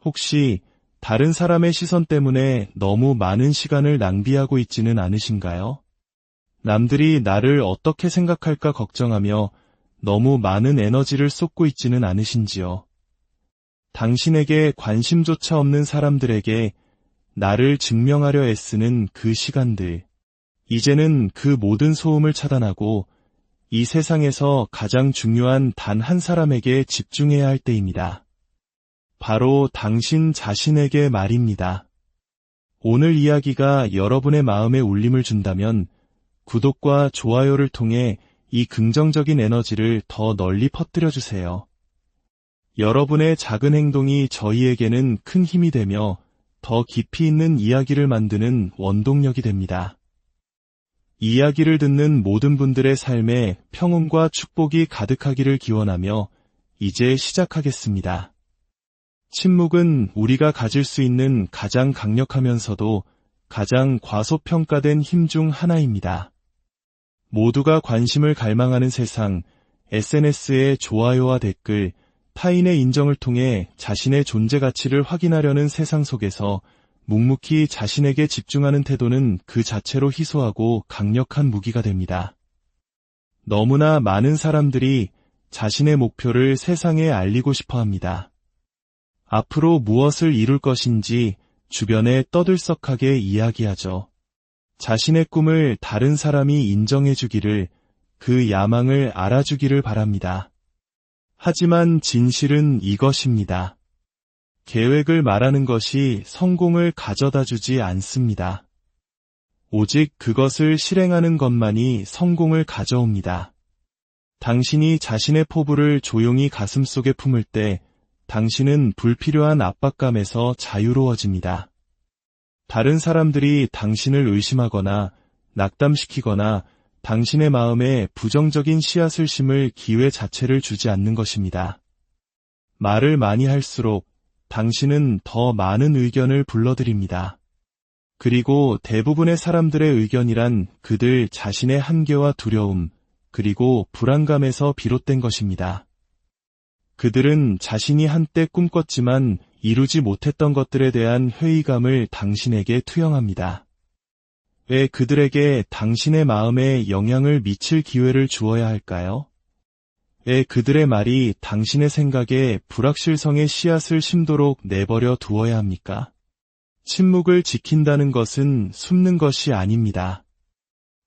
혹시 다른 사람의 시선 때문에 너무 많은 시간을 낭비하고 있지는 않으신가요? 남들이 나를 어떻게 생각할까 걱정하며 너무 많은 에너지를 쏟고 있지는 않으신지요? 당신에게 관심조차 없는 사람들에게 나를 증명하려 애쓰는 그 시간들, 이제는 그 모든 소음을 차단하고 이 세상에서 가장 중요한 단 한 사람에게 집중해야 할 때입니다. 바로 당신 자신에게 말입니다. 오늘 이야기가 여러분의 마음에 울림을 준다면 구독과 좋아요를 통해 이 긍정적인 에너지를 더 널리 퍼뜨려 주세요. 여러분의 작은 행동이 저희에게는 큰 힘이 되며 더 깊이 있는 이야기를 만드는 원동력이 됩니다. 이야기를 듣는 모든 분들의 삶에 평온과 축복이 가득하기를 기원하며 이제 시작하겠습니다. 침묵은 우리가 가질 수 있는 가장 강력하면서도 가장 과소평가된 힘 중 하나입니다. 모두가 관심을 갈망하는 세상, SNS의 좋아요와 댓글, 타인의 인정을 통해 자신의 존재 가치를 확인하려는 세상 속에서 묵묵히 자신에게 집중하는 태도는 그 자체로 희소하고 강력한 무기가 됩니다. 너무나 많은 사람들이 자신의 목표를 세상에 알리고 싶어 합니다. 앞으로 무엇을 이룰 것인지 주변에 떠들썩하게 이야기하죠. 자신의 꿈을 다른 사람이 인정해 주기를, 그 야망을 알아주기를 바랍니다. 하지만 진실은 이것입니다. 계획을 말하는 것이 성공을 가져다 주지 않습니다. 오직 그것을 실행하는 것만이 성공을 가져옵니다. 당신이 자신의 포부를 조용히 가슴속에 품을 때 당신은 불필요한 압박감에서 자유로워집니다. 다른 사람들이 당신을 의심하거나 낙담시키거나 당신의 마음에 부정적인 씨앗을 심을 기회 자체를 주지 않는 것입니다. 말을 많이 할수록 당신은 더 많은 의견을 불러들입니다. 그리고 대부분의 사람들의 의견이란 그들 자신의 한계와 두려움, 그리고 불안감에서 비롯된 것입니다. 그들은 자신이 한때 꿈꿨지만 이루지 못했던 것들에 대한 회의감을 당신에게 투영합니다. 왜 그들에게 당신의 마음에 영향을 미칠 기회를 주어야 할까요? 왜 그들의 말이 당신의 생각에 불확실성의 씨앗을 심도록 내버려 두어야 합니까? 침묵을 지킨다는 것은 숨는 것이 아닙니다.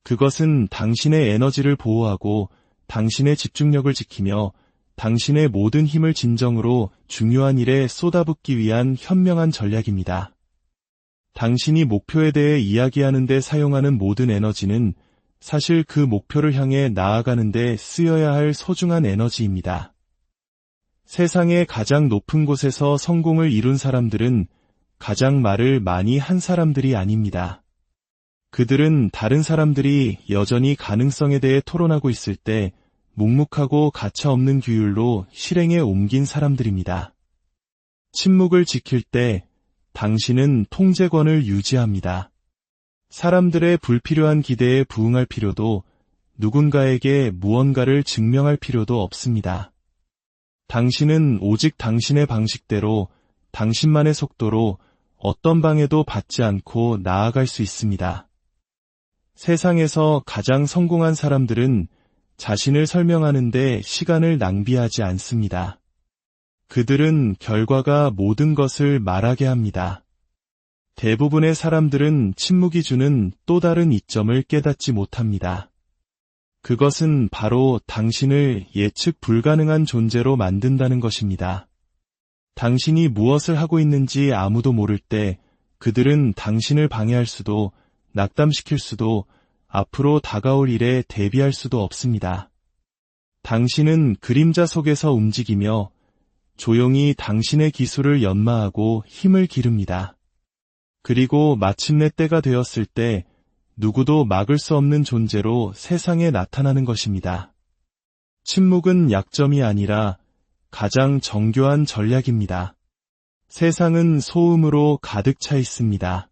그것은 당신의 에너지를 보호하고 당신의 집중력을 지키며 당신의 모든 힘을 진정으로 중요한 일에 쏟아붓기 위한 현명한 전략입니다. 당신이 목표에 대해 이야기하는 데 사용하는 모든 에너지는 사실 그 목표를 향해 나아가는 데 쓰여야 할 소중한 에너지입니다. 세상의 가장 높은 곳에서 성공을 이룬 사람들은 가장 말을 많이 한 사람들이 아닙니다. 그들은 다른 사람들이 여전히 가능성에 대해 토론하고 있을 때 묵묵하고 가차없는 규율로 실행에 옮긴 사람들입니다. 침묵을 지킬 때 당신은 통제권을 유지합니다. 사람들의 불필요한 기대에 부응할 필요도, 누군가에게 무언가를 증명할 필요도 없습니다. 당신은 오직 당신의 방식대로, 당신만의 속도로 어떤 방해도 받지 않고 나아갈 수 있습니다. 세상에서 가장 성공한 사람들은 자신을 설명하는데 시간을 낭비하지 않습니다. 그들은 결과가 모든 것을 말하게 합니다. 대부분의 사람들은 침묵이 주는 또 다른 이점을 깨닫지 못합니다. 그것은 바로 당신을 예측 불가능한 존재로 만든다는 것입니다. 당신이 무엇을 하고 있는지 아무도 모를 때 그들은 당신을 방해할 수도, 낙담시킬 수도, 앞으로 다가올 일에 대비할 수도 없습니다. 당신은 그림자 속에서 움직이며 조용히 당신의 기술을 연마하고 힘을 기릅니다. 그리고 마침내 때가 되었을 때 누구도 막을 수 없는 존재로 세상에 나타나는 것입니다. 침묵은 약점이 아니라 가장 정교한 전략입니다. 세상은 소음으로 가득 차 있습니다.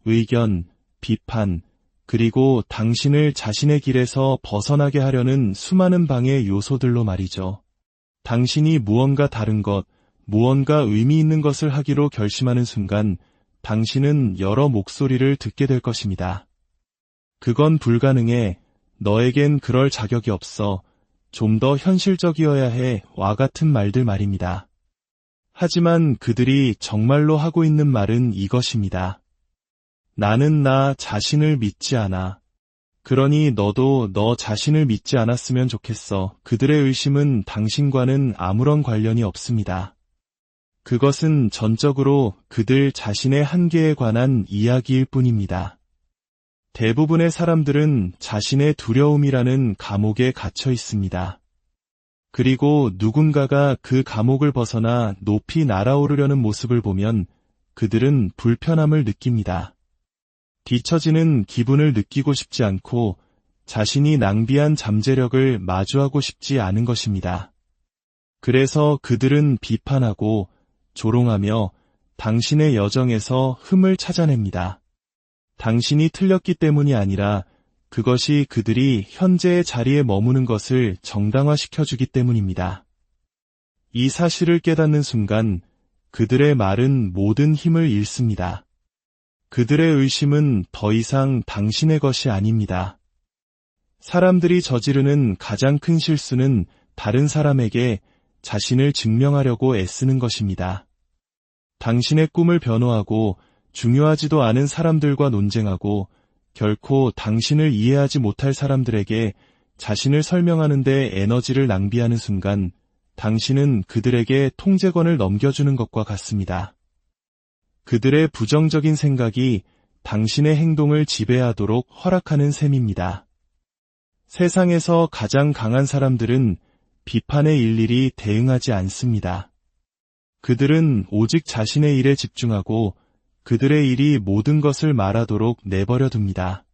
의견, 비판, 그리고 당신을 자신의 길에서 벗어나게 하려는 수많은 방해 요소들로 말이죠. 당신이 무언가 다른 것, 무언가 의미 있는 것을 하기로 결심하는 순간 당신은 여러 목소리를 듣게 될 것입니다. 그건 불가능해. 너에겐 그럴 자격이 없어. 좀 더 현실적이어야 해. 와 같은 말들 말입니다. 하지만 그들이 정말로 하고 있는 말은 이것입니다. 나는 나 자신을 믿지 않아. 그러니 너도 너 자신을 믿지 않았으면 좋겠어. 그들의 의심은 당신과는 아무런 관련이 없습니다. 그것은 전적으로 그들 자신의 한계에 관한 이야기일 뿐입니다. 대부분의 사람들은 자신의 두려움이라는 감옥에 갇혀 있습니다. 그리고 누군가가 그 감옥을 벗어나 높이 날아오르려는 모습을 보면 그들은 불편함을 느낍니다. 뒤처지는 기분을 느끼고 싶지 않고 자신이 낭비한 잠재력을 마주하고 싶지 않은 것입니다. 그래서 그들은 비판하고 조롱하며 당신의 여정에서 흠을 찾아냅니다. 당신이 틀렸기 때문이 아니라 그것이 그들이 현재의 자리에 머무는 것을 정당화시켜주기 때문입니다. 이 사실을 깨닫는 순간 그들의 말은 모든 힘을 잃습니다. 그들의 의심은 더 이상 당신의 것이 아닙니다. 사람들이 저지르는 가장 큰 실수는 다른 사람에게 자신을 증명하려고 애쓰는 것입니다. 당신의 꿈을 변호하고 중요하지도 않은 사람들과 논쟁하고 결코 당신을 이해하지 못할 사람들에게 자신을 설명하는 데 에너지를 낭비하는 순간 당신은 그들에게 통제권을 넘겨주는 것과 같습니다. 그들의 부정적인 생각이 당신의 행동을 지배하도록 허락하는 셈입니다. 세상에서 가장 강한 사람들은 비판에 일일이 대응하지 않습니다. 그들은 오직 자신의 일에 집중하고 그들의 일이 모든 것을 말하도록 내버려 둡니다.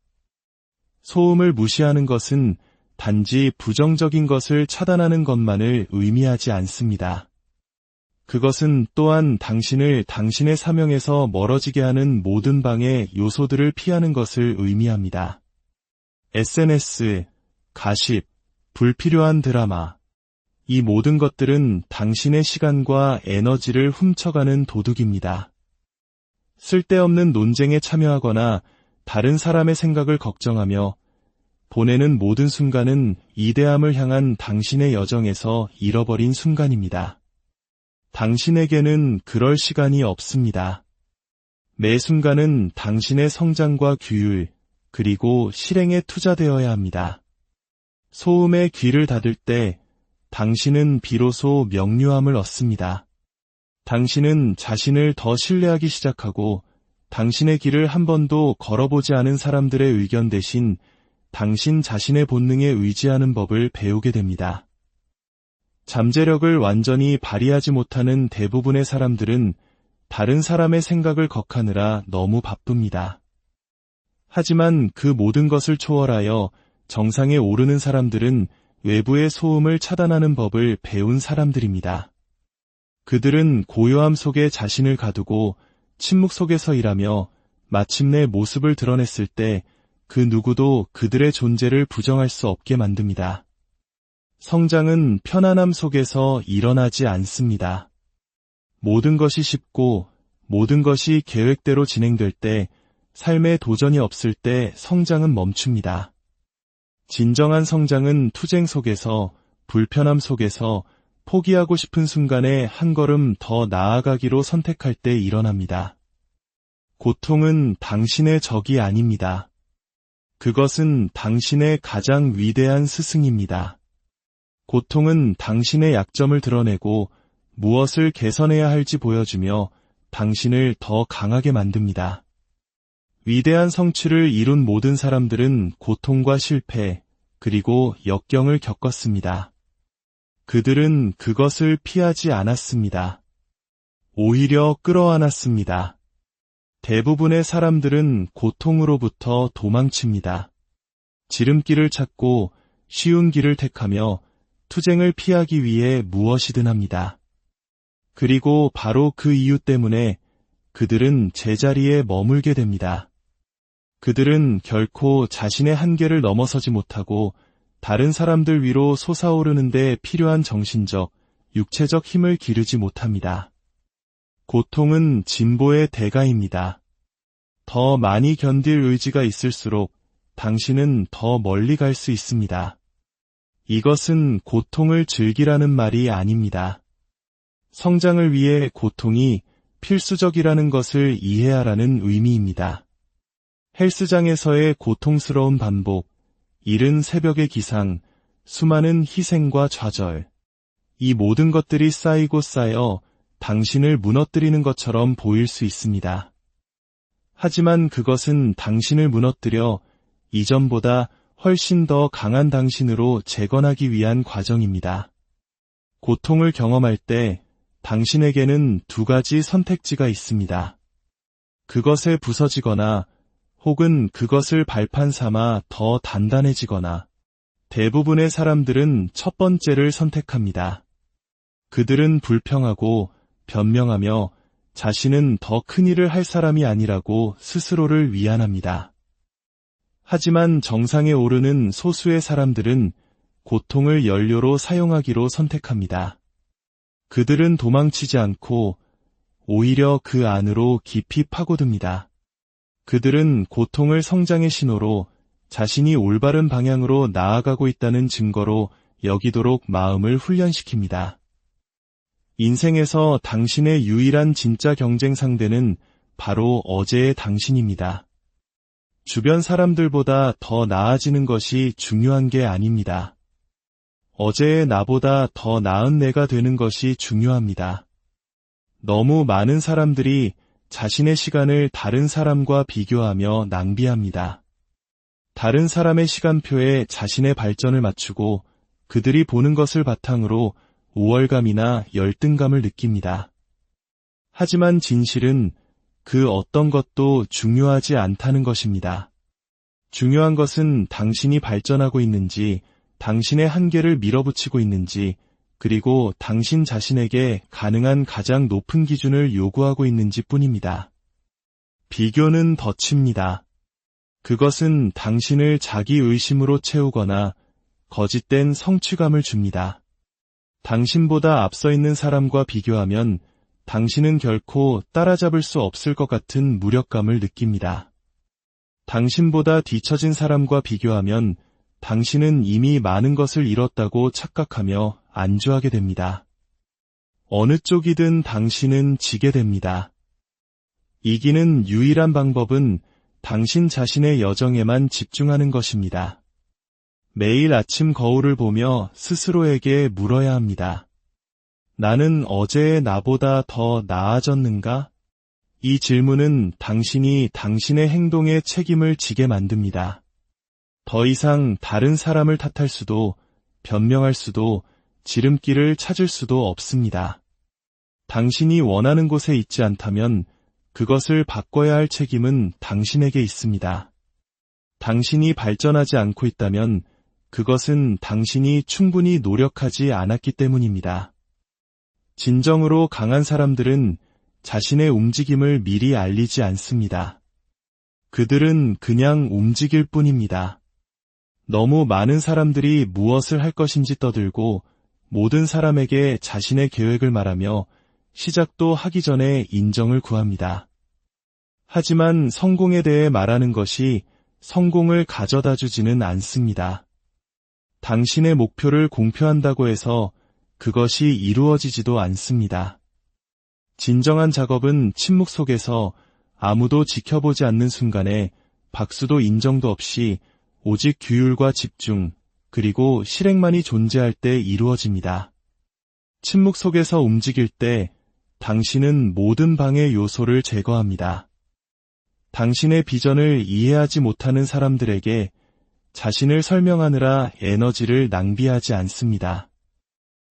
소음을 무시하는 것은 단지 부정적인 것을 차단하는 것만을 의미하지 않습니다. 그것은 또한 당신을 당신의 사명에서 멀어지게 하는 모든 방해 요소들을 피하는 것을 의미합니다. SNS, 가십, 불필요한 드라마, 이 모든 것들은 당신의 시간과 에너지를 훔쳐가는 도둑입니다. 쓸데없는 논쟁에 참여하거나 다른 사람의 생각을 걱정하며 보내는 모든 순간은 이대함을 향한 당신의 여정에서 잃어버린 순간입니다. 당신에게는 그럴 시간이 없습니다. 매 순간은 당신의 성장과 규율, 그리고 실행에 투자되어야 합니다. 소음의 귀를 닫을 때 당신은 비로소 명료함을 얻습니다. 당신은 자신을 더 신뢰하기 시작하고 당신의 길을 한 번도 걸어보지 않은 사람들의 의견 대신 당신 자신의 본능에 의지하는 법을 배우게 됩니다. 잠재력을 완전히 발휘하지 못하는 대부분의 사람들은 다른 사람의 생각을 격하느라 너무 바쁩니다. 하지만 그 모든 것을 초월하여 정상에 오르는 사람들은 외부의 소음을 차단하는 법을 배운 사람들입니다. 그들은 고요함 속에 자신을 가두고 침묵 속에서 일하며 마침내 모습을 드러냈을 때 그 누구도 그들의 존재를 부정할 수 없게 만듭니다. 성장은 편안함 속에서 일어나지 않습니다. 모든 것이 쉽고 모든 것이 계획대로 진행될 때, 삶에 도전이 없을 때 성장은 멈춥니다. 진정한 성장은 투쟁 속에서, 불편함 속에서, 포기하고 싶은 순간에 한 걸음 더 나아가기로 선택할 때 일어납니다. 고통은 당신의 적이 아닙니다. 그것은 당신의 가장 위대한 스승입니다. 고통은 당신의 약점을 드러내고 무엇을 개선해야 할지 보여주며 당신을 더 강하게 만듭니다. 위대한 성취를 이룬 모든 사람들은 고통과 실패, 그리고 역경을 겪었습니다. 그들은 그것을 피하지 않았습니다. 오히려 끌어안았습니다. 대부분의 사람들은 고통으로부터 도망칩니다. 지름길을 찾고 쉬운 길을 택하며 투쟁을 피하기 위해 무엇이든 합니다. 그리고 바로 그 이유 때문에 그들은 제자리에 머물게 됩니다. 그들은 결코 자신의 한계를 넘어서지 못하고 다른 사람들 위로 솟아오르는 데 필요한 정신적, 육체적 힘을 기르지 못합니다. 고통은 진보의 대가입니다. 더 많이 견딜 의지가 있을수록 당신은 더 멀리 갈 수 있습니다. 이것은 고통을 즐기라는 말이 아닙니다. 성장을 위해 고통이 필수적이라는 것을 이해하라는 의미입니다. 헬스장에서의 고통스러운 반복, 이른 새벽의 기상, 수많은 희생과 좌절. 이 모든 것들이 쌓이고 쌓여 당신을 무너뜨리는 것처럼 보일 수 있습니다. 하지만 그것은 당신을 무너뜨려 이전보다 훨씬 더 강한 당신으로 재건하기 위한 과정입니다. 고통을 경험할 때 당신에게는 두 가지 선택지가 있습니다. 그것에 부서지거나 혹은 그것을 발판 삼아 더 단단해지거나. 대부분의 사람들은 첫 번째를 선택합니다. 그들은 불평하고 변명하며 자신은 더 큰 일을 할 사람이 아니라고 스스로를 위안합니다. 하지만 정상에 오르는 소수의 사람들은 고통을 연료로 사용하기로 선택합니다. 그들은 도망치지 않고 오히려 그 안으로 깊이 파고듭니다. 그들은 고통을 성장의 신호로 자신이 올바른 방향으로 나아가고 있다는 증거로 여기도록 마음을 훈련시킵니다. 인생에서 당신의 유일한 진짜 경쟁 상대는 바로 어제의 당신입니다. 주변 사람들보다 더 나아지는 것이 중요한 게 아닙니다. 어제의 나보다 더 나은 내가 되는 것이 중요합니다. 너무 많은 사람들이 자신의 시간을 다른 사람과 비교하며 낭비합니다. 다른 사람의 시간표에 자신의 발전을 맞추고 그들이 보는 것을 바탕으로 우월감이나 열등감을 느낍니다. 하지만 진실은 그 어떤 것도 중요하지 않다는 것입니다. 중요한 것은 당신이 발전하고 있는지, 당신의 한계를 밀어붙이고 있는지, 그리고 당신 자신에게 가능한 가장 높은 기준을 요구하고 있는지 뿐입니다. 비교는 덫입니다. 그것은 당신을 자기 의심으로 채우거나 거짓된 성취감을 줍니다. 당신보다 앞서 있는 사람과 비교하면 당신은 결코 따라잡을 수 없을 것 같은 무력감을 느낍니다. 당신보다 뒤처진 사람과 비교하면 당신은 이미 많은 것을 잃었다고 착각하며 안주하게 됩니다. 어느 쪽이든 당신은 지게 됩니다. 이기는 유일한 방법은 당신 자신의 여정에만 집중하는 것입니다. 매일 아침 거울을 보며 스스로에게 물어야 합니다. 나는 어제의 나보다 더 나아졌는가? 이 질문은 당신이 당신의 행동에 책임을 지게 만듭니다. 더 이상 다른 사람을 탓할 수도, 변명할 수도, 지름길을 찾을 수도 없습니다. 당신이 원하는 곳에 있지 않다면 그것을 바꿔야 할 책임은 당신에게 있습니다. 당신이 발전하지 않고 있다면 그것은 당신이 충분히 노력하지 않았기 때문입니다. 진정으로 강한 사람들은 자신의 움직임을 미리 알리지 않습니다. 그들은 그냥 움직일 뿐입니다. 너무 많은 사람들이 무엇을 할 것인지 떠들고 모든 사람에게 자신의 계획을 말하며 시작도 하기 전에 인정을 구합니다. 하지만 성공에 대해 말하는 것이 성공을 가져다 주지는 않습니다. 당신의 목표를 공표한다고 해서 그것이 이루어지지도 않습니다. 진정한 작업은 침묵 속에서 아무도 지켜보지 않는 순간에 박수도 인정도 없이 오직 규율과 집중, 그리고 실행만이 존재할 때 이루어집니다. 침묵 속에서 움직일 때 당신은 모든 방해 요소를 제거합니다. 당신의 비전을 이해하지 못하는 사람들에게 자신을 설명하느라 에너지를 낭비하지 않습니다.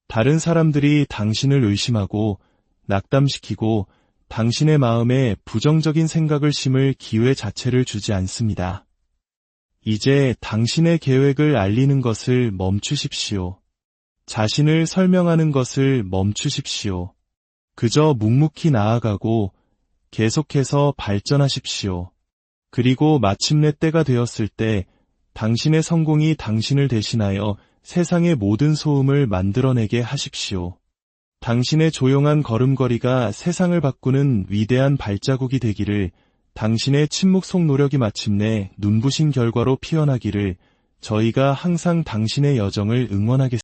다른 사람들이 당신을 의심하고 낙담시키고 당신의 마음에 부정적인 생각을 심을 기회 자체를 주지 않습니다. 이제 당신의 계획을 알리는 것을 멈추십시오. 자신을 설명하는 것을 멈추십시오. 그저 묵묵히 나아가고 계속해서 발전하십시오. 그리고 마침내 때가 되었을 때 당신의 성공이 당신을 대신하여 세상의 모든 소음을 만들어내게 하십시오. 당신의 조용한 걸음걸이가 세상을 바꾸는 위대한 발자국이 되기를, 당신의 침묵 속 노력이 마침내 눈부신 결과로 피어나기를, 저희가 항상 당신의 여정을 응원하겠습니다.